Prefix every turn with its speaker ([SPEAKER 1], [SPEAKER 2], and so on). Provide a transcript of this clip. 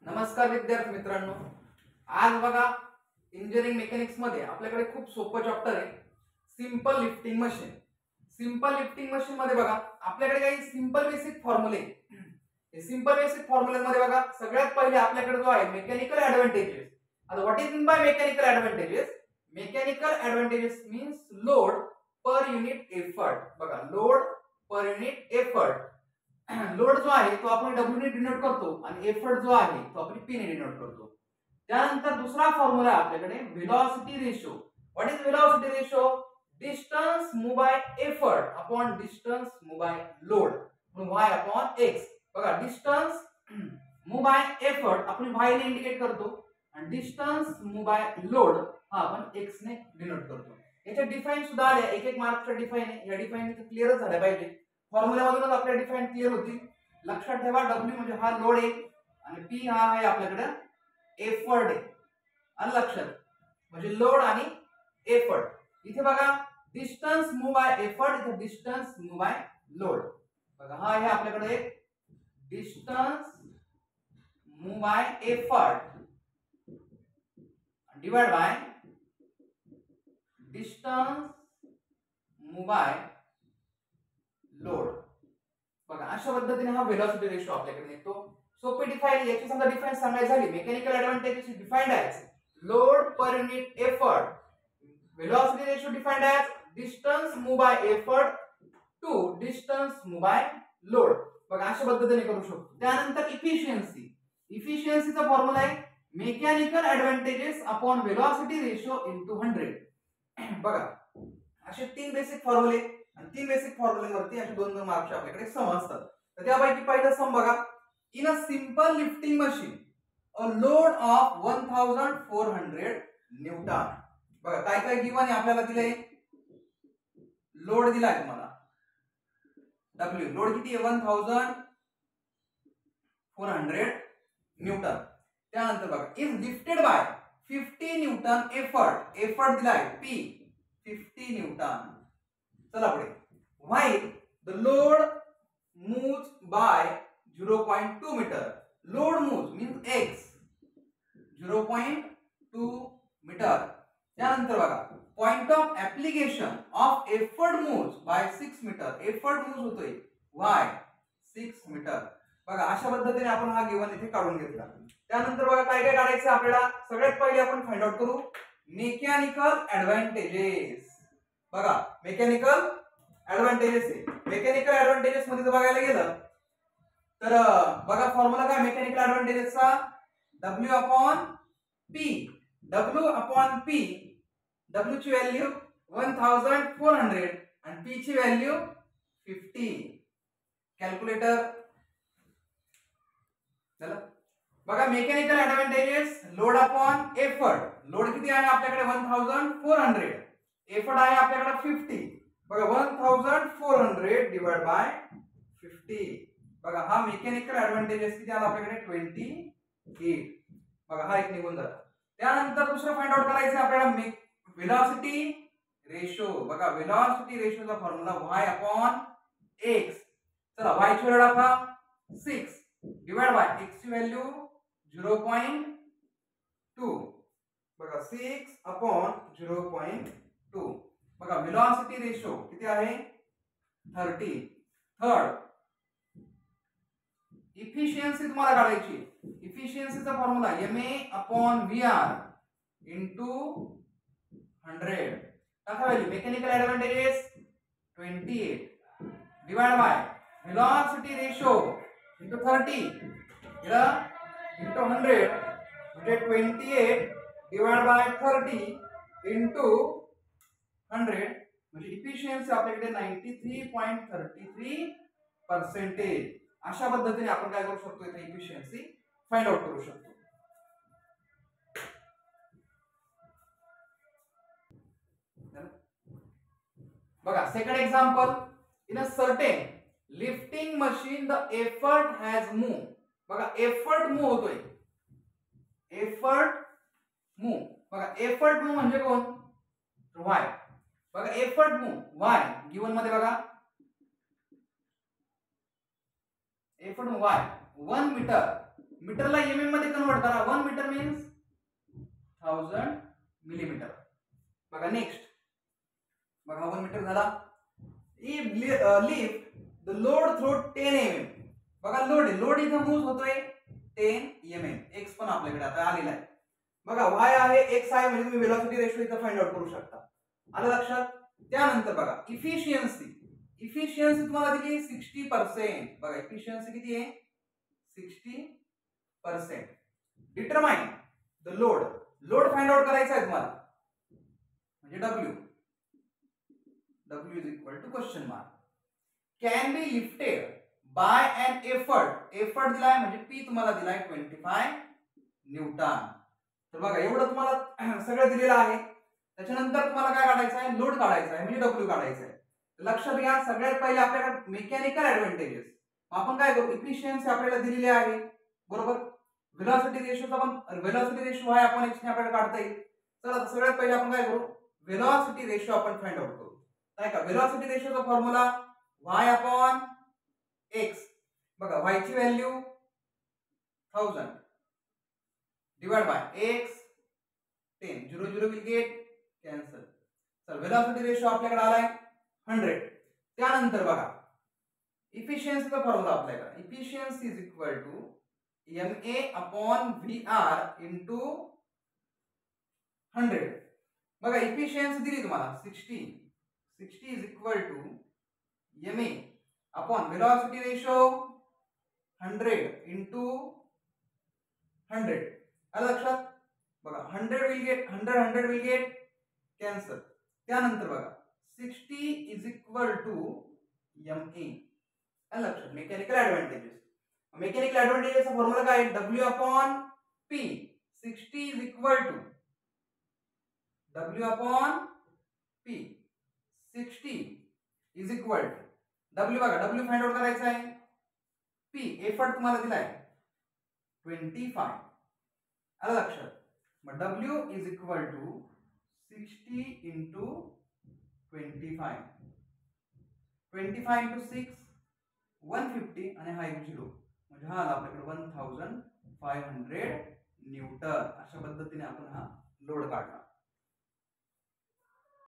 [SPEAKER 1] नमस्कार विद्यार्थी मित्रांनो, आज बघा इंजिनिअरिंग मेकॅनिक्स मध्ये आपल्याकडे खूप सोपं चॅप्टर आहे simple lifting machine. Simple lifting machine मध्ये बघा आपल्याकडे काही सिंपल बेसिक फॉर्म्युले. हे सिंपल बेसिक फॉर्म्युलेमध्ये बघा सगळ्यात पहिले आपल्याकडे जो आहे मेकॅनिकल ऍडव्हांटेजेस. आता what is mean by mechanical advantages? Mechanical advantages means load per unit effort. बघा load per unit effort. Load जो आहे तो आपण W ने डिनोट करतो आणि एफर्ट जो आहे तो आपण P ने डिनोट करतो. त्यानंतर दुसरा फॉर्म्युला आपल्याकडे velocity ratio. What is velocity ratio? Distance move by effort upon distance move by load म्हणून y अपॉन x. बघा डिस्टन्स मूव्ह बाय एफर्ट आपण y ने इंडिकेट करतो आणि डिस्टन्स मूव्ह बाय लोड हा आपण x ने डिनोट करतो. याच्या डिफाइन सुद्धा आले, एक एक मार्कचा डिफाइन आहे. या डिफाइन क्लिअर झाल्या पाहिजे. फॉर्म्युला मधूनच आपल्या डिफाइन क्लिअर होती. लक्षात ठेवा W म्हणजे हा लोड आहे आणि P हा आहे आपल्याकडे एफर्ट आहे. आणि लक्षात म्हणजे लोड आणि एफर्ट. इथे बघा डिस्टन्स मूव्ह बाय एफर्ट, इथे डिस्टन्स मूव्ह बाय लोड. बघा हा आहे आपल्याकडे distance move by effort divide by distance move by load. बघा अशा पद्धतीने हा व्हेलॉसिटी रेशो आपल्याकडे येतो. सोपी डिफाइन. याची समजा डिफाइन सांगायची झाली, mechanical advantage is defined as load per unit effort. Velocity ratio defined as distance move by effort to distance move by load. बघा अशा पद्धतीने करू शकतो. त्यानंतर इफिशियन्सी. इफिशियन्सीचा फॉर्म्युला आहे mechanical advantages upon velocity ratio into 100. बघा असे तीन बेसिक फॉर्म्युले आणि तीन बेसिक फॉर्म्युलेवरती असे दोन दोन मार्क्स आपल्याकडे सम असतात. तर त्यापैकी पहिला सम बघा. In a simple lifting machine a load of 1400 Newton. बघा काय काय गिवन आहे आपल्याला दिले. लोड दिलाय तुम्हाला W. लोड किती आहे 1400 न्यूटन. त्यानंतर बघा is lifted by 50 newton effort. Effort दिलाय P 50 न्यूटन. चला पुढे. While the load moves by 0.2 metre. Load moves means x 0.2 metre. त्यानंतर बघा point of application of effort moves by 6 metre. Effort moves होतोय y 6 मीटर. बघा अशा पद्धतीने आपण हा गिवन इथे काढून घेतला. त्यानंतर बघा काय काय काढायचं आपल्याला. सगळ्यात पहिले आपण फाइंड आउट करू मेकॅनिकल ऍडव्हांटेजेस. बघा मेकॅनिकल ऍडव्हांटेजेस आहे. मेकॅनिकल ऍडव्हांटेजेस मध्ये जर बघायला गेलं तर बघा फॉर्म्युला काय मेकॅनिकल ऍडव्हांटेजेसचा W upon P. W upon P. W ची व्हॅल्यू 1400 आणि P ची व्हॅल्यू 50. कॅल्क्युलेटर चला. बघा mechanical advantages load upon effort. Load किती आहे आपल्याकडे 1400. एफर्ट आहे आपल्याकडे 50. बघा 1400 डिवाइड बाय 50. बघा हा मेकॅनिकल ऍडव्हांटेजेस किती आला आपल्याकडे 28. बघा हा एक निघून जातो. त्यानंतर दुसरं फाइंड आउट करायचं आपल्याला व्हेलॉसिटी रेशो. बघा व्हेलॉसिटी रेशोचा फॉर्म्युला y अपॉन x. चला y ची व्हॅल्यू टाका 6 डिवाइड बाय x ची व्हॅल्यू 0.2. बघा 6 अपॉन 0.2. बघा व्हेलॉसिटी रेशो किती आहे 30. थर्ड इफिशियन्सी तुम्हाला काढायची. इफिशियन्सीचा formula MA upon VR into 100. टाका value. Mechanical advantages 28 divide by velocity ratio into 30 into 100 म्हणजे 28 डिवाइड बाय 30 इनटू 100 म्हणजे इफिशियन्सी आपल्याकडे 93.33%. अशा पद्धतीने आपण काय करू शकतो इथे इफिशियन्सी फाइंड आउट करू शकतो. बघा second example. In a certain lifting machine the effort has move. बघा एफर्ट मूव्ह होतोय. Effort move. बघा एफर्ट मूव्ह म्हणजे कोण y. बघा एफर्ट मूव्ह y गिवन मध्ये बघा एफर्ट मूव्ह y 1 मीटर मीटरला mm मध्ये कन्वर्ट करा. 1 मीटर मीन्स 1000 मिलीमीटर. बघा नेक्स्ट, बघा 1 मीटर झाला. If lift the load through 10 mm. बघा लोड इथं मूव्ह होतोय 10 mm. x पण आपल्याकडे आता आलेला आहे. बघा y आहे, x आहे, म्हणजे तुम्ही वेलोसिटी रेशो इथं फाइंड आउट करू शकता. आलं लक्षात? त्यानंतर बघा इफिशियन्सी तुम्हाला दिली 60%. बघा इफिशियन्सी किती आहे? 60%. Determine the load find out करायचा आहे तुम्हाला, म्हणजे W is equal to question mark. Can be lifted by an effort दिलाय, म्हणजे P तुम्हाला दिलाय 25 न्यूटन. तर बघा एवढं तुम्हाला सगळं दिलेलं आहे. त्याच्यानंतर तुम्हाला काय काढायचं आहे? लोड काढायचा आहे, म्हणजे W काढायचा आहे. लक्षात घ्या, सगळ्यात पहिले आपल्याकडे मेकॅनिकल ऍडव्हांटेजेस. आपण काय करू? इफिशियन्सी आपल्याला दिलेली आहे, बरोबर. वेलोसिटी रेशोचा पण वेलोसिटी रेशो आहे, आपण x ने आपल्याला काढता येईल. चला सगळ्यात पहिले आपण काय करू? वेलोसिटी रेशो आपण फाइंड आउट करू. काय का? वेलोसिटी रेशोचा फॉर्म्युला y अपॉन x. बघा y ची value 1000 divide by x 10. 0 0 will get cancel. तर वेलोसिटी रेशो आपल्याकडे आलाय 100. त्यानंतर बघा इफिशियन्सीचा फॉर्म्युला आपल्याकडे, efficiency is equal to ma upon vr into 100. बघा इफिशियन्सी दिली तुम्हाला 60 is equal to ma upon velocity ratio 100 into 100. आलं लक्षात? बघा 100 विल गेट कॅन्सल. त्यानंतर बघा 60 इज इक्वल टू ma. आलं लक्षात? Mechanical advantages. मेकॅनिकल ऍडव्हांटेजेसचा फॉर्म्युला काय आहे? W upon P. 60 is equal to W upon P. 60 is equal to W. बघा W फाइंड आउट करायचा आहे. P एफर्ट तुम्हाला दिलाय 25. आलं लक्षात? मग W is equal to 60 into 25. 25 into 6 150 आणि हा 0, म्हणजे हा आपल्याकडे 1500 न्यूटन. अशा पद्धतीने आपण हा लोड काढला.